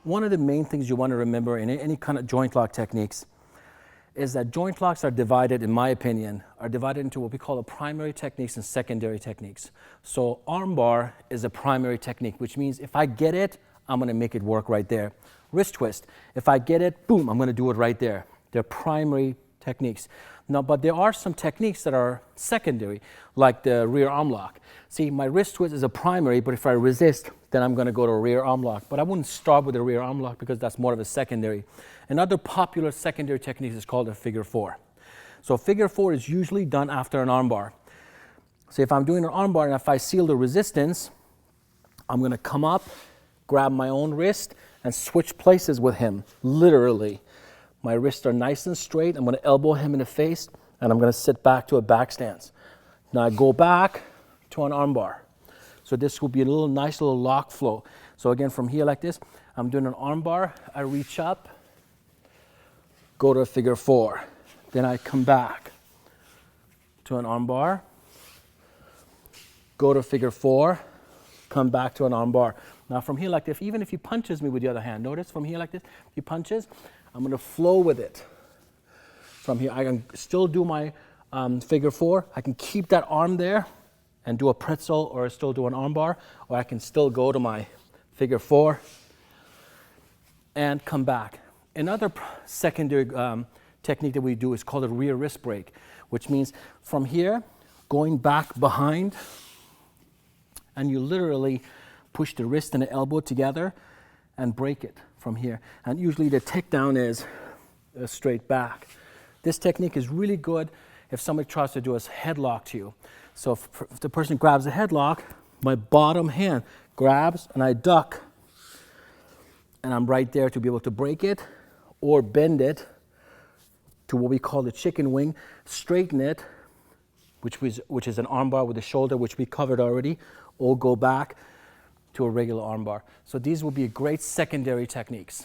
one of the main things you want to remember in any kind of joint lock techniques is that joint locks are divided, in my opinion, are divided into what we call the primary techniques and secondary techniques. So armbar is a primary technique, which means if I get it, I'm going to make it work right there. Wrist twist, if I get it, boom, I'm going to do it right there. They're primary techniques. Now, but there are some techniques that are secondary, like the rear arm lock. See, my wrist twist is a primary, but if I resist, then I'm going to go to a rear arm lock. But I wouldn't start with a rear arm lock because that's more of a secondary. Another popular secondary technique is called a figure four. So figure four is usually done after an arm bar. So if I'm doing an arm bar and if I seal the resistance, I'm going to come up, grab my own wrist, and switch places with him, literally. My wrists are nice and straight. I'm going to elbow him in the face, and I'm going to sit back to a back stance. Now I go back to an arm bar. So this will be a nice little lock flow. So again, from here like this, I'm doing an arm bar. I reach up, go to a figure four. Then I come back to an arm bar, go to a figure four, come back to an arm bar. Now from here like this, even if he punches me with the other hand, notice from here like this, if he punches, I'm going to flow with it. From here, I can still do my figure four. I can keep that arm there and do a pretzel or still do an arm bar, or I can still go to my figure four and come back. Another secondary technique that we do is called a rear wrist break, which means from here, going back behind, and you literally push the wrist and the elbow together and break it from here. And usually the takedown is straight back. This technique is really good if somebody tries to do a headlock to you. So if the person grabs a headlock, my bottom hand grabs and I duck. And I'm right there to be able to break it or bend it to what we call the chicken wing, straighten it, which is an arm bar with the shoulder, which we covered already, or go back to a regular arm bar. So these will be great secondary techniques.